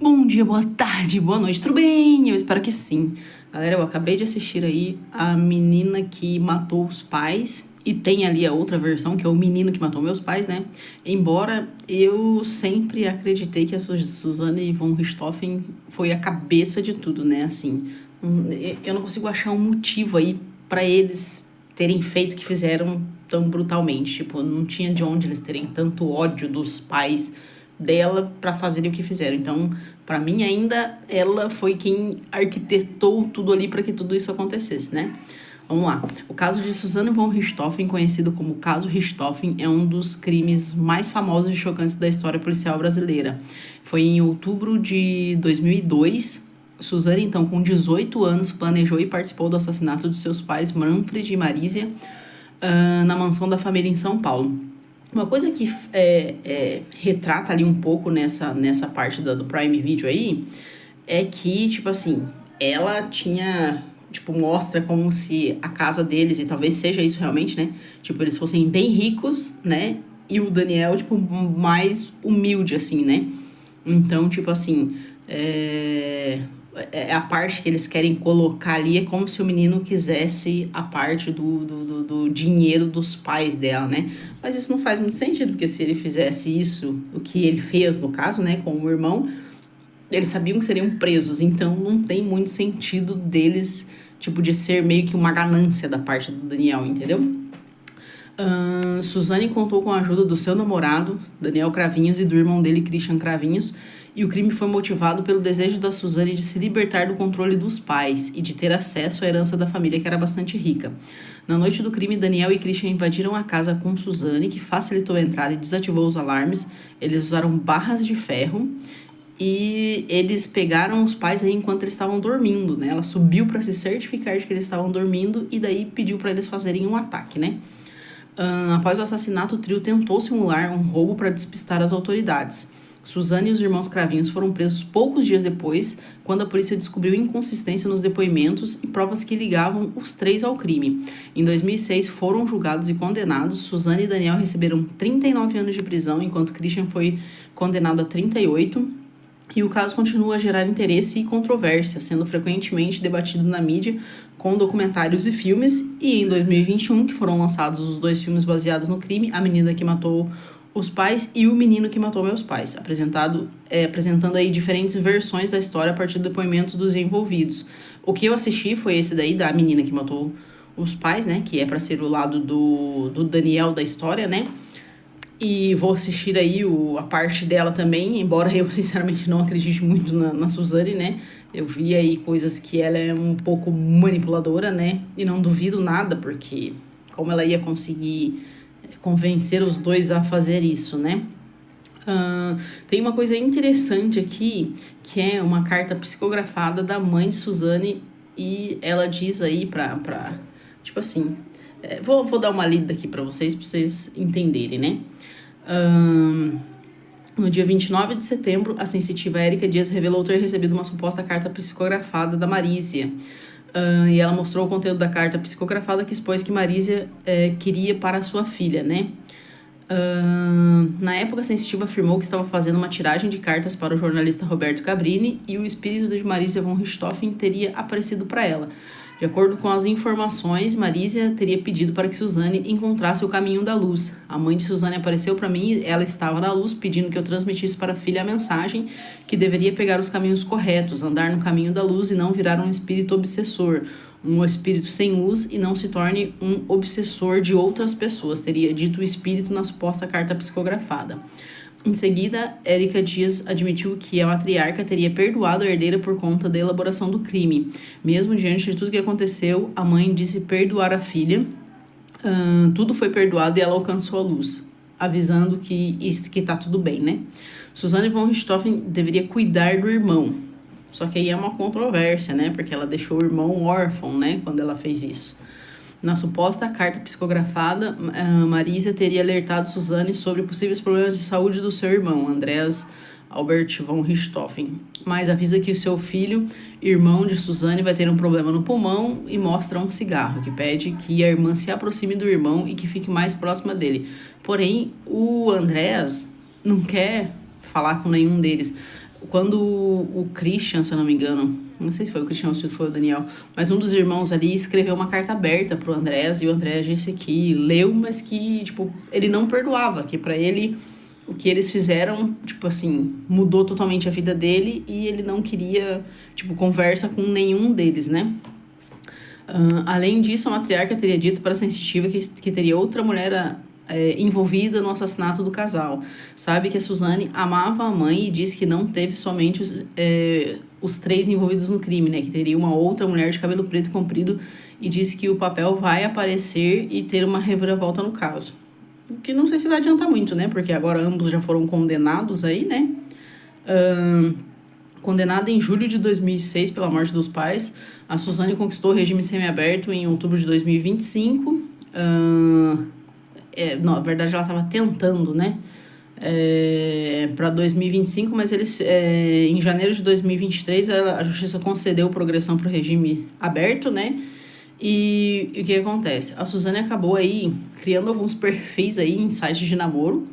Bom dia, boa tarde, boa noite, tudo bem? Eu espero que sim. Galera, eu acabei de assistir aí a menina que matou os pais. E tem ali a outra versão, que é o menino que matou meus pais, né? Embora eu sempre acreditei que a Suzane von Richthofen foi a cabeça de tudo, né? Assim, eu não consigo achar um motivo aí pra eles terem feito o que fizeram tão brutalmente. Tipo, não tinha de onde eles terem tanto ódio dos pais dela para fazerem o que fizeram. Então, para mim ainda ela foi quem arquitetou tudo ali para que tudo isso acontecesse, né? Vamos lá. O caso de Suzane von Richthofen, conhecido como caso Richthofen, é um dos crimes mais famosos e chocantes da história policial brasileira. Foi em outubro de 2002. Suzane, então, com 18 anos, planejou e participou do assassinato de seus pais, Manfred e Marísia, na mansão da família em São Paulo. Uma coisa que retrata ali um pouco nessa parte do Prime Video aí é que, tipo assim, ela tinha, tipo, mostra como se a casa deles, e talvez seja isso realmente, né? Tipo, eles fossem bem ricos, né? E o Daniel, tipo, mais humilde, assim, né? Então, tipo assim, a parte que eles querem colocar ali é como se o menino quisesse a parte do dinheiro dos pais dela, né? Mas isso não faz muito sentido, porque se ele fizesse isso, o que ele fez, no caso, né, com o irmão, eles sabiam que seriam presos, então não tem muito sentido deles, tipo, de ser meio que uma ganância da parte do Daniel, entendeu? Suzane contou com a ajuda do seu namorado, Daniel Cravinhos, e do irmão dele, Christian Cravinhos, e o crime foi motivado pelo desejo da Suzane de se libertar do controle dos pais e de ter acesso à herança da família, que era bastante rica. Na noite do crime, Daniel e Christian invadiram a casa com Suzane, que facilitou a entrada e desativou os alarmes. Eles usaram barras de ferro e eles pegaram os pais aí enquanto eles estavam dormindo, né? Ela subiu para se certificar de que eles estavam dormindo e daí pediu para eles fazerem um ataque, né? Após o assassinato, o trio tentou simular um roubo para despistar as autoridades. Suzane e os irmãos Cravinhos foram presos poucos dias depois, quando a polícia descobriu inconsistência nos depoimentos e provas que ligavam os três ao crime. Em 2006, foram julgados e condenados. Suzane e Daniel receberam 39 anos de prisão, enquanto Christian foi condenado a 38. E o caso continua a gerar interesse e controvérsia, sendo frequentemente debatido na mídia com documentários e filmes. E em 2021, que foram lançados os dois filmes baseados no crime, A Menina que Matou os Pais e O Menino que Matou Meus Pais, apresentando aí diferentes versões da história a partir do depoimento dos envolvidos. O que eu assisti foi esse daí, da Menina que Matou os Pais, né, que é para ser o lado do Daniel da história, né? E vou assistir aí a parte dela também, embora eu sinceramente não acredite muito na Suzane, né? Eu vi aí coisas que ela é um pouco manipuladora, né? E não duvido nada, porque como ela ia conseguir convencer os dois a fazer isso, né? Tem uma coisa interessante aqui, que é uma carta psicografada da mãe de Suzane, e ela diz aí tipo assim, vou dar uma lida aqui pra vocês entenderem, né? No dia 29 de setembro, a sensitiva Érica Dias revelou ter recebido uma suposta carta psicografada da Marísia. E ela mostrou o conteúdo da carta psicografada, que expôs que Marísia queria para sua filha, né? Na época, a sensitiva afirmou que estava fazendo uma tiragem de cartas para o jornalista Roberto Cabrini e o espírito de Marísia von Richthofen teria aparecido para ela. De acordo com as informações, Marísia teria pedido para que Suzane encontrasse o caminho da luz. A mãe de Suzane apareceu para mim e ela estava na luz, pedindo que eu transmitisse para a filha a mensagem que deveria pegar os caminhos corretos, andar no caminho da luz e não virar um espírito obsessor, um espírito sem luz, e não se torne um obsessor de outras pessoas, teria dito o espírito na suposta carta psicografada. Em seguida, Érica Dias admitiu que a matriarca teria perdoado a herdeira por conta da elaboração do crime. Mesmo diante de tudo que aconteceu, a mãe disse perdoar a filha. Tudo foi perdoado e ela alcançou a luz, avisando que tá tudo bem, né? Suzane von Richthofen deveria cuidar do irmão. Só que aí é uma controvérsia, né? Porque ela deixou o irmão órfão, né? Quando ela fez isso. Na suposta carta psicografada, Marísia teria alertado Suzane sobre possíveis problemas de saúde do seu irmão, Andreas Albert von Richthofen. Mas avisa que o seu filho, irmão de Suzane, vai ter um problema no pulmão e mostra um cigarro, que pede que a irmã se aproxime do irmão e que fique mais próxima dele. Porém, o Andreas não quer falar com nenhum deles. quando o Christian, se eu não me engano, não sei se foi o Christian ou se foi o Daniel, mas um dos irmãos ali escreveu uma carta aberta pro Andrés, e o Andrés disse que leu, mas que, tipo, ele não perdoava, que pra ele o que eles fizeram, tipo assim, mudou totalmente a vida dele e ele não queria, tipo, conversa com nenhum deles, né? Além disso, a matriarca teria dito para a sensitiva que teria outra mulher envolvida no assassinato do casal. Sabe que a Suzane amava a mãe e disse que não teve somente os três envolvidos no crime, né? Que teria uma outra mulher de cabelo preto e comprido, e disse que o papel vai aparecer e ter uma reviravolta no caso. O que não sei se vai adiantar muito, né? Porque agora ambos já foram condenados aí, né? Condenada em julho de 2006 pela morte dos pais, a Suzane conquistou o regime semiaberto em outubro de 2025. Na verdade, ela estava tentando, né? Para 2025, mas eles, em janeiro de 2023, a justiça concedeu progressão para o regime aberto, né? E o que acontece? A Suzane acabou aí criando alguns perfis aí em sites de namoro.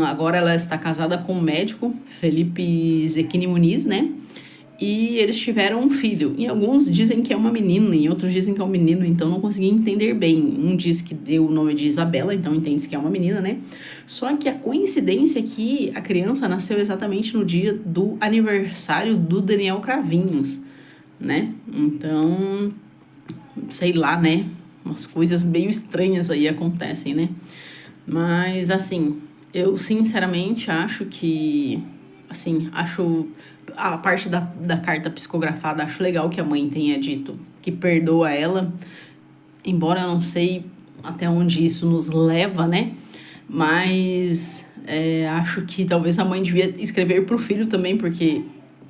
Agora ela está casada com um médico, Felipe Zequini Muniz, né? E eles tiveram um filho. Em alguns dizem que é uma menina, em outros dizem que é um menino, então não consegui entender bem. Um diz que deu o nome de Isabela, então entende-se que é uma menina, né? Só que a coincidência é que a criança nasceu exatamente no dia do aniversário do Daniel Cravinhos, né? Então, sei lá, né? Umas coisas meio estranhas aí acontecem, né? Mas, assim, eu sinceramente acho que... Assim, acho... A parte da carta psicografada, acho legal que a mãe tenha dito que perdoa ela. Embora eu não sei até onde isso nos leva, né? Mas acho que talvez a mãe devia escrever pro filho também, porque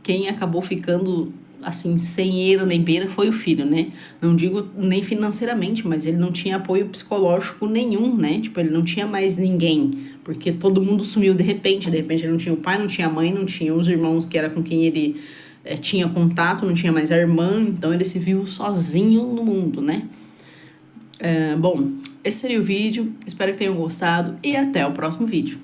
quem acabou ficando... assim, sem eira nem beira foi o filho, né? Não digo nem financeiramente, mas ele não tinha apoio psicológico nenhum, né? Tipo, ele não tinha mais ninguém, porque todo mundo sumiu de repente ele não tinha o pai, não tinha a mãe, não tinha os irmãos que era com quem ele tinha contato, não tinha mais a irmã, então ele se viu sozinho no mundo, né? Bom, esse seria o vídeo, espero que tenham gostado e até o próximo vídeo.